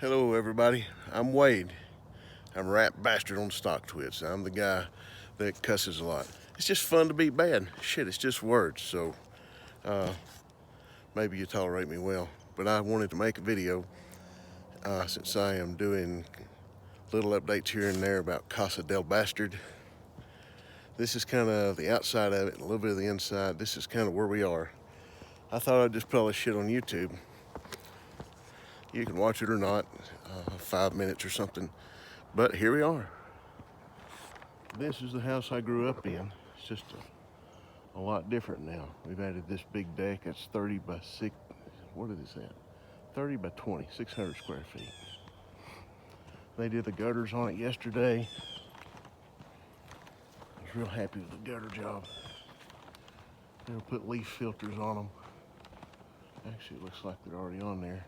Hello everybody, I'm Wade. I'm a rap bastard on StockTwits. I'm the guy that cusses a lot. It's just fun to be bad. Shit, it's just words, so maybe you tolerate me well. But I wanted to make a video since I am doing little updates here and there about Casa del Bastard. This is kind of the outside of it and a little bit of the inside. This is kind of where we are. I thought I'd just put all this shit on YouTube. You can watch it or not, 5 minutes or something, but here we are. This is the house I grew up in. It's just a lot different now. We've added this big deck. It's 30 by 6, what is that? 30 by 20, 600 square feet. They did the gutters on it yesterday. I was real happy with the gutter job. They'll put leaf filters on them. Actually, it looks like they're already on there.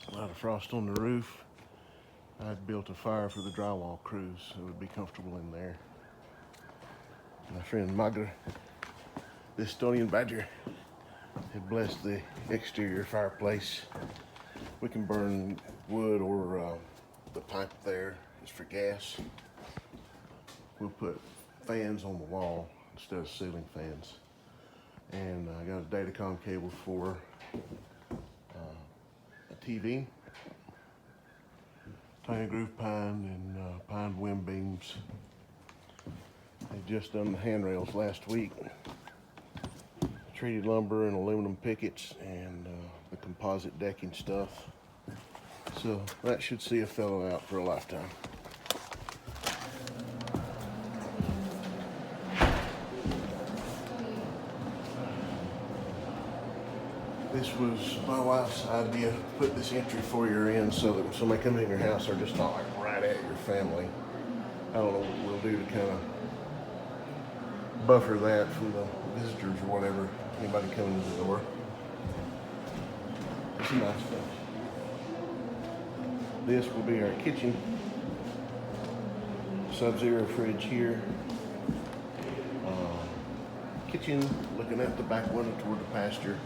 A lot of frost on the roof. I'd built a fire for the drywall crews so it would be comfortable in there. My friend Magra, the Estonian badger, had blessed the exterior fireplace. We can burn wood or the pipe there is for gas. We'll put fans on the wall instead of ceiling fans. And I got a datacom cable for TV, tiny groove pine and pine wind beams. They just done the handrails last week. Treated lumber and aluminum pickets and the composite decking stuff. So that should see a fellow out for a lifetime. This was my wife's idea, to put this entry foyer in so that when somebody comes in your house, they're just not like right at your family. I don't know what we'll do to kind of buffer that from the visitors or whatever, anybody coming to the door. It's a nice thing. This will be our kitchen. Sub-zero fridge here. Kitchen looking out the back window toward the pasture.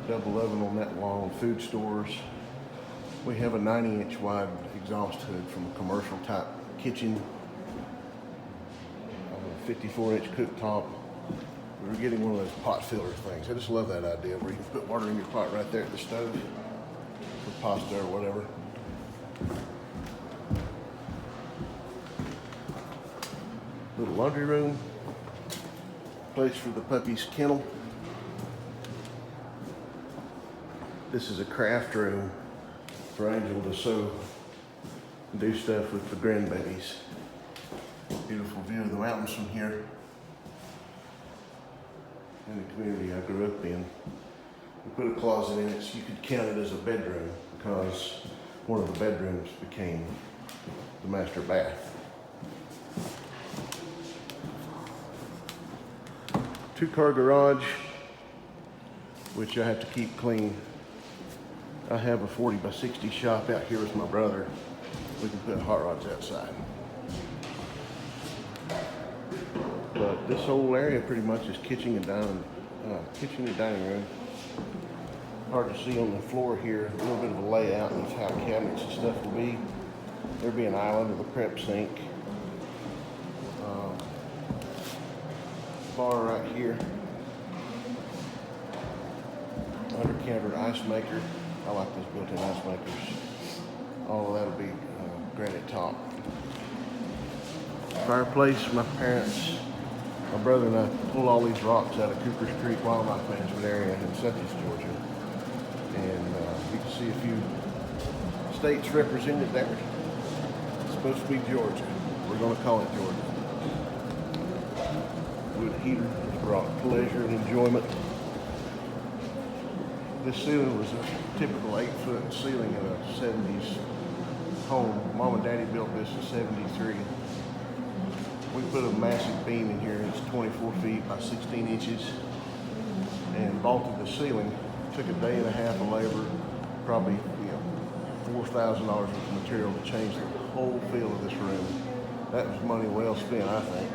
Double oven on that wall, food stores. We have a 90-inch wide exhaust hood from a commercial type kitchen. 54-inch cooktop. We were getting one of those pot filler things. I just love that idea where you can put water in your pot right there at the stove for pasta or whatever. Little laundry room. Place for the puppy's kennel. This is a craft room for Angel to sew and do stuff with the grandbabies. Beautiful view of the mountains from here. In the community I grew up in. We put a closet in it so you could count it as a bedroom because one of the bedrooms became the master bath. 2-car garage, which I have to keep clean. I have a 40 by 60 shop out here with my brother. We can put hot rods outside. But this whole area pretty much is kitchen and dining room. Hard to see on the floor here. A little bit of a layout of how cabinets and stuff will be. There'll be an island with a prep sink. Bar right here. Under counter ice maker. I like those built-in ice makers. All of that'll be granite top. Fireplace, my parents, my brother and I pulled all these rocks out of Coopers Creek Wildlife Management area in CYTH, Georgia. And you can see a few states represented there. It's supposed to be Georgia. We're going to call it Georgia. Wood heater has brought pleasure and enjoyment. This ceiling was a typical 8-foot ceiling in a 70s home. Mom and Daddy built this in 73. We put a massive beam in here. It's 24 feet by 16 inches and vaulted the ceiling. Took a day and a half of labor, probably $4,000 worth of material to change the whole feel of this room. That was money well spent, I think.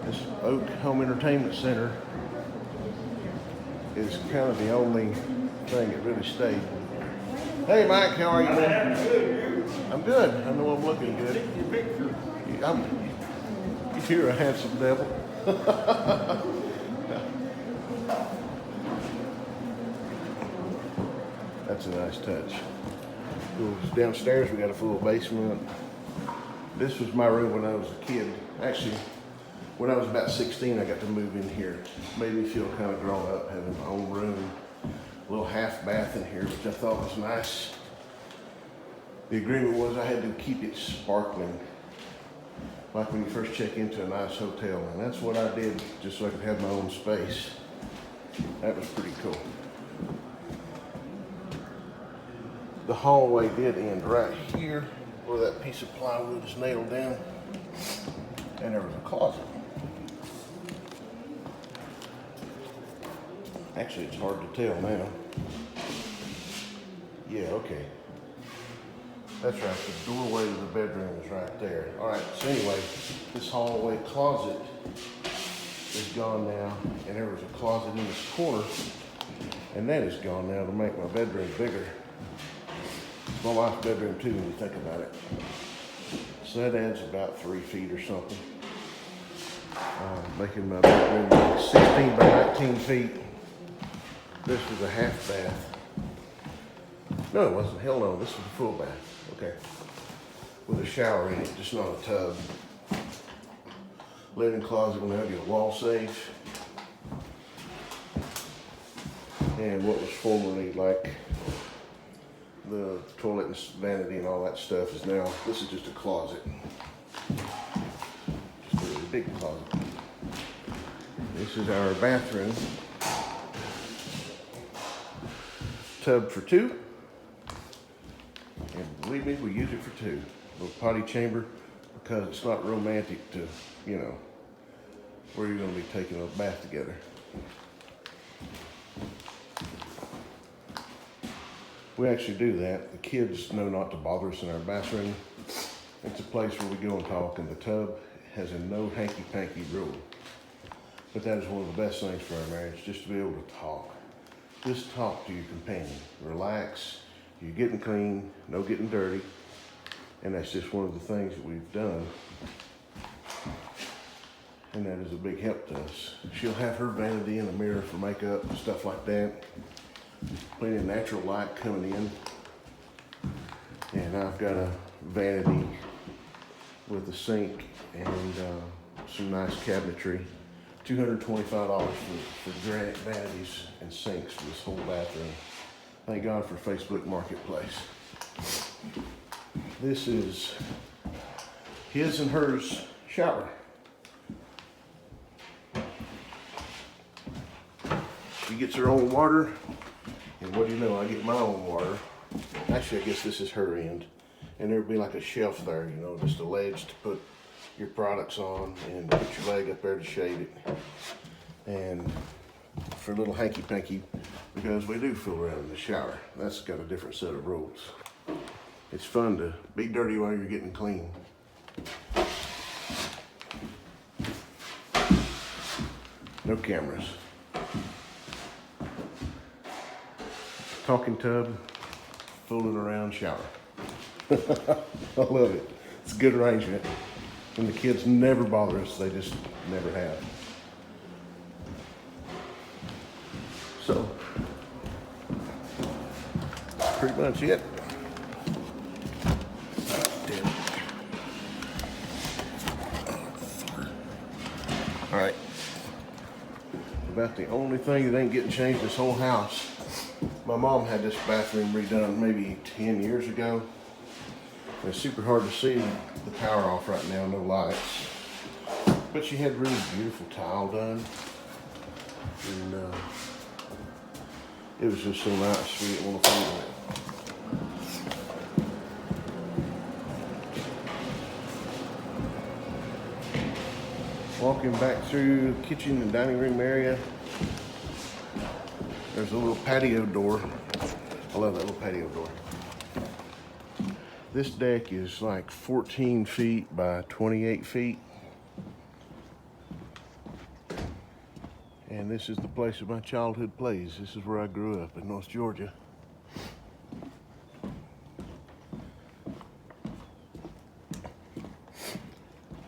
This Oak Home Entertainment Center is kind of the only thing that really stayed. Hey Mike, how are you, man? I'm good. I know I'm looking good. You're a handsome devil. That's a nice touch. Downstairs we got a full basement. This was my room when I was a kid. Actually, when I was about 16, I got to move in here. Made me feel kind of grown up, having my own room. A little half bath in here, which I thought was nice. The agreement was I had to keep it sparkling, like when you first check into a nice hotel, and that's what I did, just so I could have my own space. That was pretty cool. The hallway did end right here, where that piece of plywood is nailed down, and there was a closet. Actually, it's hard to tell now. Yeah, okay. That's right, the doorway to the bedroom is right there. All right, so anyway, this hallway closet is gone now, and there was a closet in this corner, and that is gone now to make my bedroom bigger. It's my wife's bedroom too, when you think about it. So that adds about 3 feet or something. Making my bedroom like 16 by 19 feet. This was a half bath. No, it wasn't. Hell no, this was a full bath. Okay. With a shower in it, just not a tub. Living closet will have your wall safe. And what was formerly like the toilet and vanity and all that stuff is now, this is just a closet. Just a really big closet. This is our bathroom. Tub for 2. And believe me, we use it for 2. A little potty chamber, because it's not romantic to, you know, where you're going to be taking a bath together. We actually do that. The kids know not to bother us in our bathroom. It's a place where we go and talk, and the tub has a no hanky-panky rule. But that is one of the best things for our marriage, just to be able to talk. Just talk to your companion. Relax. You're getting clean, no getting dirty. And that's just one of the things that we've done. And that is a big help to us. She'll have her vanity and a mirror for makeup and stuff like that. Plenty of natural light coming in. And I've got a vanity with a sink and some nice cabinetry. $225 for granite vanities and sinks for this whole bathroom. Thank God for Facebook Marketplace. This is his and hers shower. She gets her own water, and what do you know, I get my own water. Actually, I guess this is her end. And there'd be like a shelf there, you know, just a ledge to put your products on and put your leg up there to shade it. And for a little hanky-panky, because we do fool around in the shower. That's got a different set of rules. It's fun to be dirty while you're getting clean. No cameras. Talking tub, fooling around shower. I love it. It's a good arrangement. And the kids never bother us, they just never have. So, that's pretty much it. All right. About the only thing that ain't getting changed in this whole house. My mom had this bathroom redone maybe 10 years ago. And it's super hard to see the power off right now, no lights. But she had really beautiful tile done. And it was just so nice, we didn't want to fool with it. Walking back through the kitchen and dining room area, there's a little patio door. I love that little patio door. This deck is like 14 feet by 28 feet. And And this is the place of my childhood plays. This is where I grew up in North Georgia.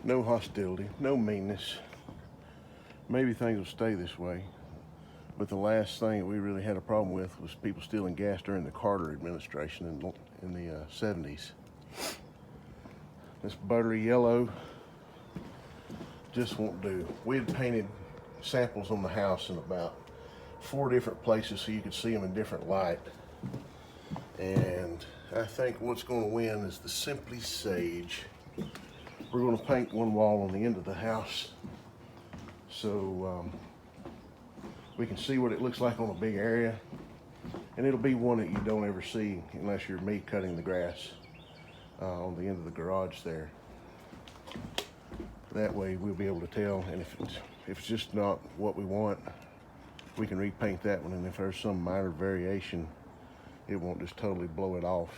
No hostility, no meanness. Maybe things will stay this way. But the last thing that we really had a problem with was people stealing gas during the Carter administration in the 70s. This buttery yellow just won't do. We had painted samples on the house in about 4 different places so you could see them in different light. And I think what's going to win is the Simply Sage. We're going to paint one wall on the end of the house so we can see what it looks like on a big area, and it'll be one that you don't ever see unless you're me cutting the grass on the end of the garage there. That way we'll be able to tell, and if it's just not what we want, we can repaint that one, and if there's some minor variation, it won't just totally blow it off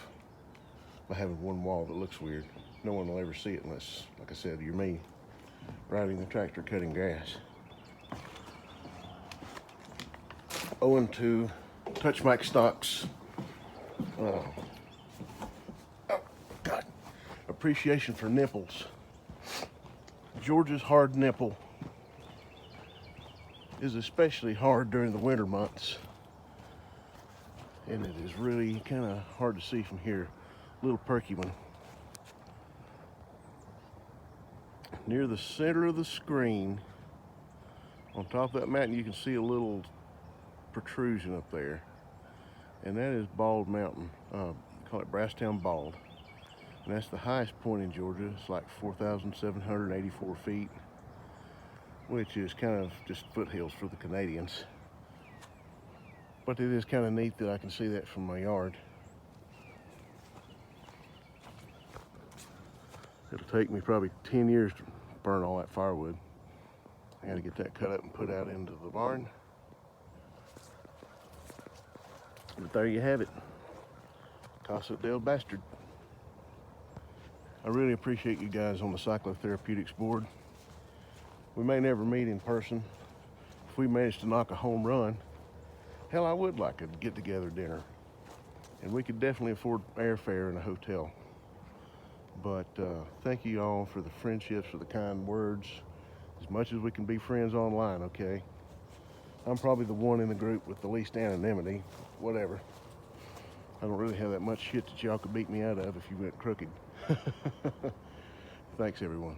by having one wall that looks weird. No one will ever see it unless, like I said, you're me riding the tractor cutting grass. Owing to Touch Mike Stock's appreciation for nipples, Georgia's hard nipple is especially hard during the winter months, and it is really kind of hard to see from here. Little perky one. Near the center of the screen, on top of that mountain, you can see a little protrusion up there, and that is Bald Mountain. Call it Brasstown Bald, and that's the highest point in Georgia. It's like 4,784 feet, which is kind of just foothills for the Canadians. But it is kind of neat that I can see that from my yard. It'll take me probably 10 years to burn all that firewood. I gotta get that cut up and put out into the barn. But there you have it. Casa del Bastard. I really appreciate you guys on the CycloTherapeutics board. We may never meet in person. If we manage to knock a home run, hell, I would like a get-together dinner. And we could definitely afford airfare and a hotel. But thank you all for the friendships, for the kind words. As much as we can be friends online, okay? I'm probably the one in the group with the least anonymity. Whatever. I don't really have that much shit that y'all could beat me out of if you went crooked. Thanks, everyone.